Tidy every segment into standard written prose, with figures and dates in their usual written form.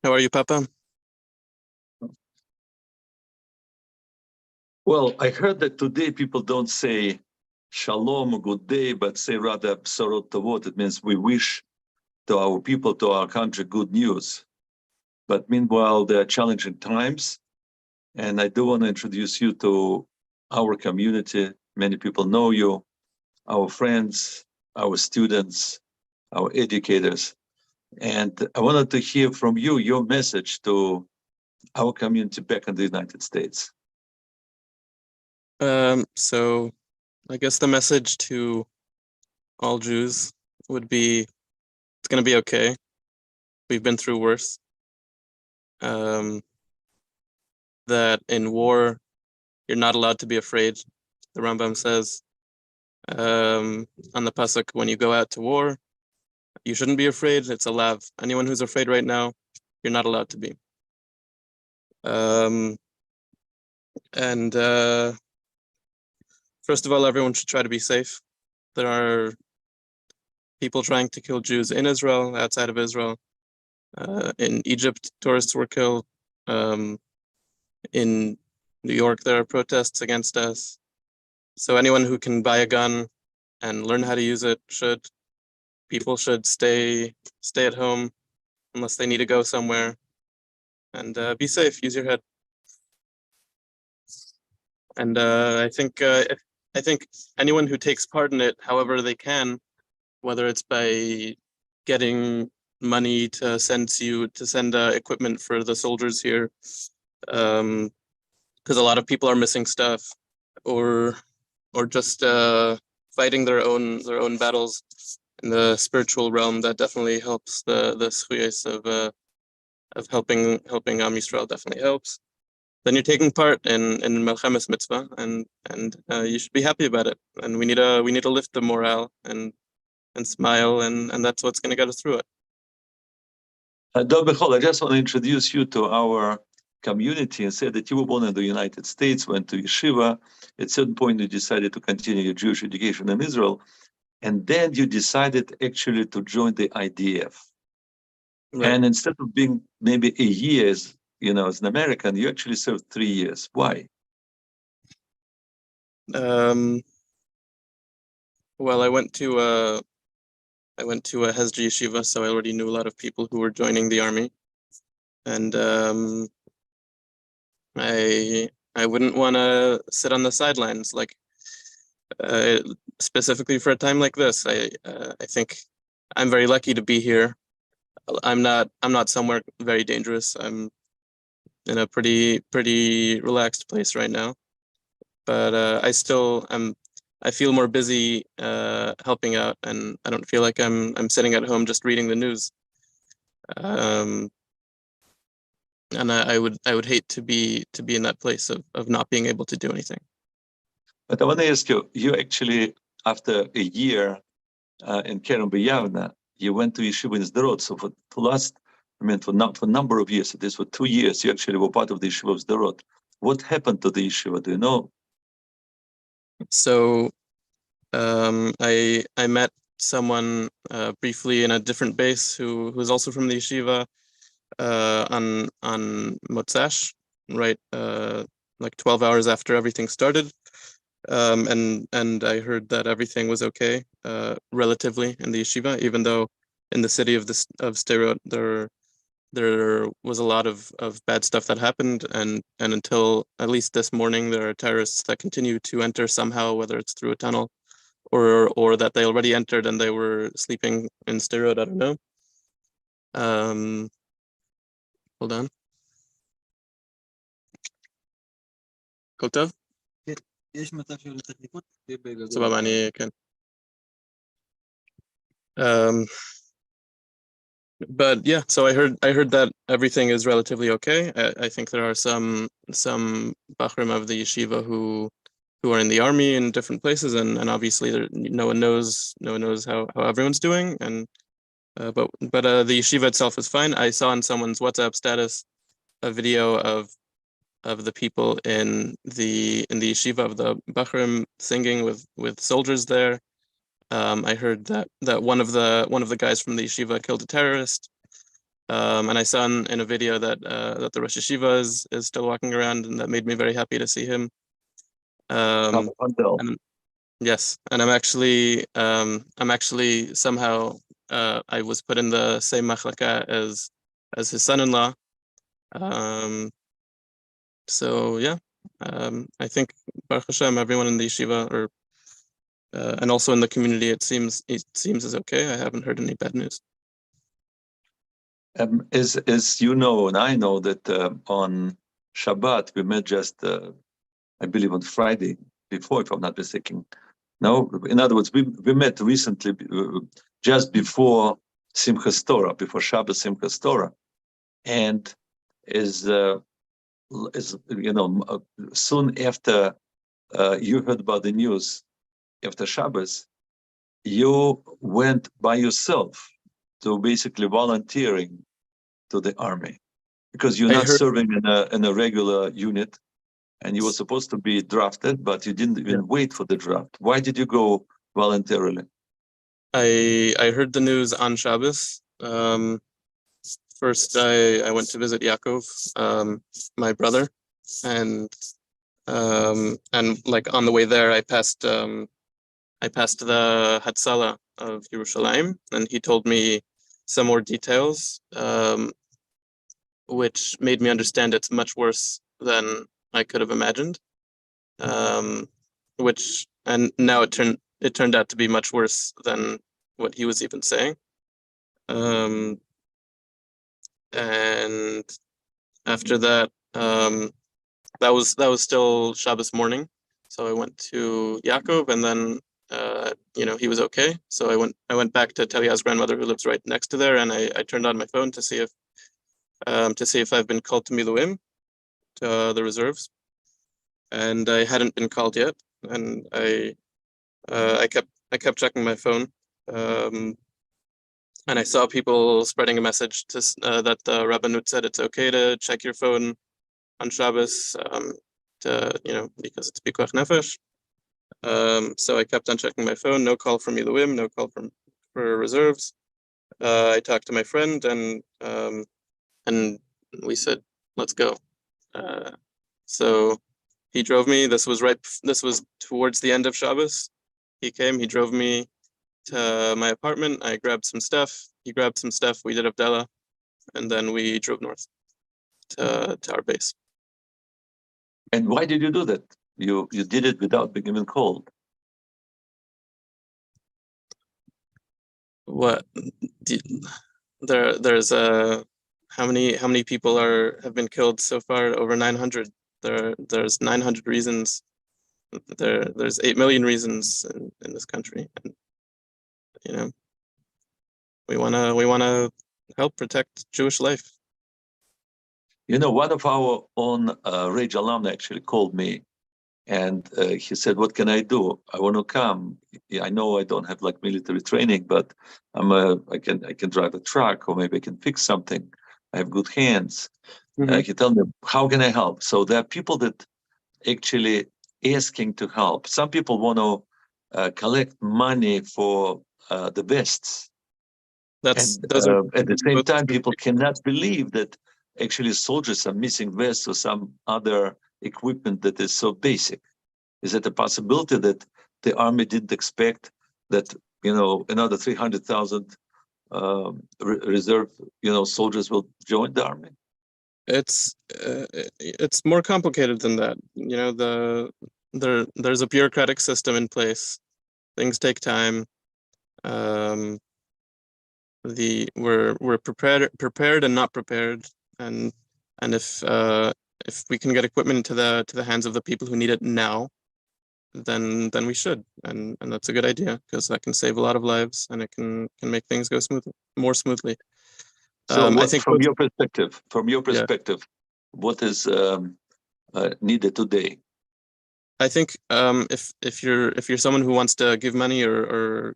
How are you, Papa? Well, I heard that today people don't say shalom, good day, but say rather bsorot tovot. It means we wish to our people, to our country, good news. But meanwhile, there are challenging times. And I do want to introduce you to our community. Many people know you, our friends, our students, our educators. And I wanted to hear from you your message to our community back in the United States. So I guess the message to all Jews would be it's gonna be okay. We've been through worse. That in war, you're not allowed to be afraid. The Rambam says on the pasuk, when you go out to war, you shouldn't be afraid. It's a lav. Anyone who's afraid right now, you're not allowed to be. And first of all, everyone should try to be safe. There are people trying to kill Jews in Israel, outside of Israel. In Egypt, tourists were killed. In New York, there are protests against us. So anyone who can buy a gun and learn how to use it should. People should stay at home unless they need to go somewhere, and be safe. Use your head. And I think anyone who takes part in it, however they can, whether it's by getting money to send equipment for the soldiers here, because a lot of people are missing stuff, or just fighting their own battles in the spiritual realm. That definitely helps. The schuyas of helping Am Yisrael definitely helps. Then you're taking part in Melchemes Mitzvah, and you should be happy about it. And we need to lift the morale and smile, and that's what's going to get us through it. Dov Bechol, I just want to introduce you to our community and say that you were born in the United States, went to yeshiva. At a certain point, you decided to continue your Jewish education in Israel, and then you decided actually to join the IDF. Right. And instead of being maybe a year as an American, you actually served 3 years. Why? Well, I went to a Hesder yeshiva, so I already knew a lot of people who were joining the army, and I wouldn't want to sit on the sidelines, like specifically for a time like this. I think I'm very lucky to be here. I'm not somewhere very dangerous. I'm in a pretty relaxed place right now, but I feel more busy helping out, and I don't feel like I'm sitting at home just reading the news. And I would hate to be in that place of not being able to do anything. But I want to ask you, you actually, after a year in Kerem B'Yavne, you went to yeshiva in Sderot. So for a number of years, at least for 2 years, you actually were part of the yeshiva of Sderot. What happened to the yeshiva? Do you know? So I met someone briefly in a different base who was also from the yeshiva on Motzash, right? Like 12 hours after everything started. And I heard that everything was okay, relatively, in the yeshiva, even though in the city of Sderot there was a lot of bad stuff that happened, and until at least this morning, there are terrorists that continue to enter somehow, whether it's through a tunnel or that they already entered and they were sleeping in Sderot. I don't know. Hold on. הכל טוב? יש מצב של תחליפות? סבבה, אני כן. But yeah, so I heard that everything is relatively okay. I think there are some bachrim of the yeshiva who are in the army in different places, and obviously no one knows how everyone's doing, and but the yeshiva itself is fine. I saw on someone's WhatsApp status a video of the people in the yeshiva, of the bachrim singing with soldiers there. I heard that one of the guys from the yeshiva killed a terrorist. And I saw in a video that that the Rosh Yeshiva is still walking around, and that made me very happy to see him. And yes, and I'm actually somehow I was put in the same machlaka as his son-in-law. So yeah, I think Baruch Hashem, everyone in the yeshiva or and also in the community, it seems is okay. I haven't heard any bad news. As you know, and I know that on Shabbat we met just, I believe, on Friday before, if I'm not mistaken. No, in other words, we met recently, just before Simchas Torah, before Shabbat Simchas Torah, and as you know, soon after you heard about the news after Shabbos, you went by yourself to basically volunteering to the army because you're I not heard- serving in a regular unit, and you were supposed to be drafted, but you didn't even wait for the draft. Why did you go voluntarily? I heard the news on Shabbos. First, I went to visit Yaakov, my brother, and like on the way there, I passed the Hatzalah of Yerushalayim, and he told me some more details, which made me understand it's much worse than I could have imagined. And now it turned out to be much worse than what he was even saying. And after that, that was still Shabbos morning, so I went to Yaakov, and then he was okay. So I went back to Talia's grandmother, who lives right next to there, and I turned on my phone to see if I've been called to Miluim, to the reserves, and I hadn't been called yet, and I kept checking my phone, and I saw people spreading a message that the Rabbanut said it's okay to check your phone on Shabbos, because it's Pikuach Nefesh. So I kept on checking my phone. No call from Miluim, no call for reserves. I talked to my friend, and we said, let's go. So he drove me. This was towards the end of Shabbos. He came, he drove me to my apartment. I grabbed some stuff. He grabbed some stuff. We did Havdalah, and then we drove north to our base. And why did you do that? You did it without being even called. What? There's how many people have been killed so far? Over 900. There's 900 reasons. There's 8 million reasons in this country, and we wanna help protect Jewish life. You know, one of our own Rage alumni actually called me, and he said, "What can I do? I want to come. Yeah, I know I don't have like military training, but I can drive a truck, or maybe I can fix something. I have good hands." He told me, "How can I help?" So there are people that actually asking to help. Some people want to collect money for the vests. Those are At the same time, people cannot believe that actually soldiers are missing vests or some other equipment that is so basic. Is it a possibility that the army didn't expect that, another 300,000 reserve, soldiers will join the army? It's more complicated than that. There's a bureaucratic system in place. Things take time. We're prepared and not prepared, and if we can get equipment to the hands of the people who need it now, then we should, and that's a good idea, because that can save a lot of lives, and it can make things go more smoothly. So I think from your perspective, what is needed today? I think if you're someone who wants to give money or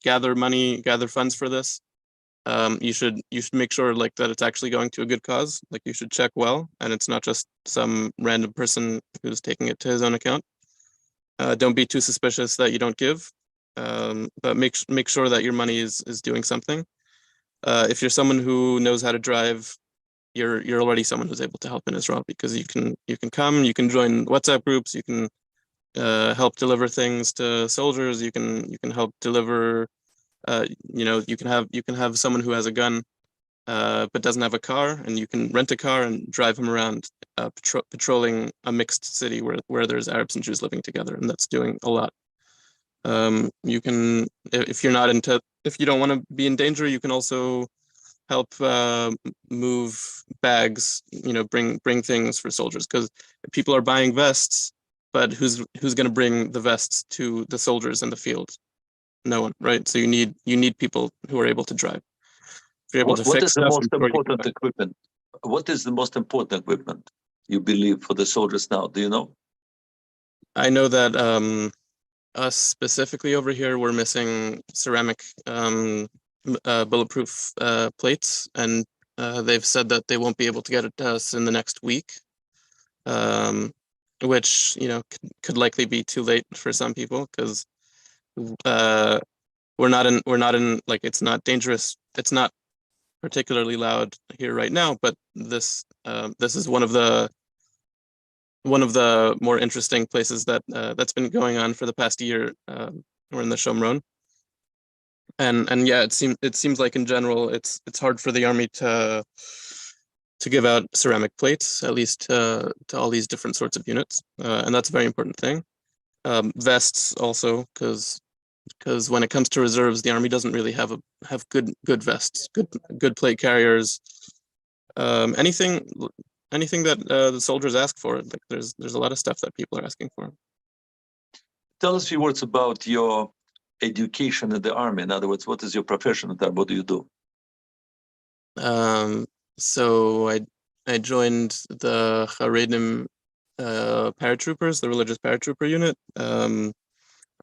gather funds for this, you should make sure like that it's actually going to a good cause. Like, you should check well, and it's not just some random person who's taking it to his own account. Don't be too suspicious that you don't give, but make sure that your money is doing something. if you're someone who knows how to drive, you're already someone who's able to help in Israel, because you can come, you can join WhatsApp groups, you can help deliver things to soldiers, you can help deliver, you can have someone who has a gun but doesn't have a car, and you can rent a car and drive him around patrolling a mixed city where there's Arabs and Jews living together, and that's doing a lot. You can, if you're not if you don't want to be in danger, you can also help move bags, bring things for soldiers, because people are buying vests, but who's going to bring the vests to the soldiers in the field? No one, right? So you need people who are able to drive. If you're able to What fix is the stuff, most important equipment? What is the most important equipment you believe for the soldiers now? Do you know? I know that us specifically over here, we're missing ceramic bulletproof plates, and they've said that they won't be able to get it to us in the next week, which could likely be too late for some people, because we're not in like, it's not dangerous, it's not particularly loud here right now, but this is one of the more interesting places that's been going on for the past year. We're in the Shomron, and yeah, it seems like in general it's hard for the army to give out ceramic plates, at least to all these different sorts of units, and that's a very important thing. Vests also, because when it comes to reserves, the army doesn't really have good vests, good plate carriers, anything that the soldiers ask for. Like there's a lot of stuff that people are asking for. Tell us a few words about your education in the army. In other words, what is your profession and what do you do? So I joined the Haredim paratroopers, the religious paratrooper unit.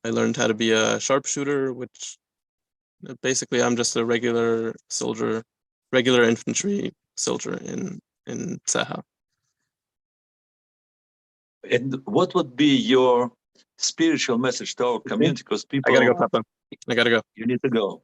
I learned how to be a sharpshooter, which basically I'm just a regular infantry soldier in Tzahal. And what would be your spiritual message to our community? Because people, I gotta go, Papa. I gotta go. You need to go.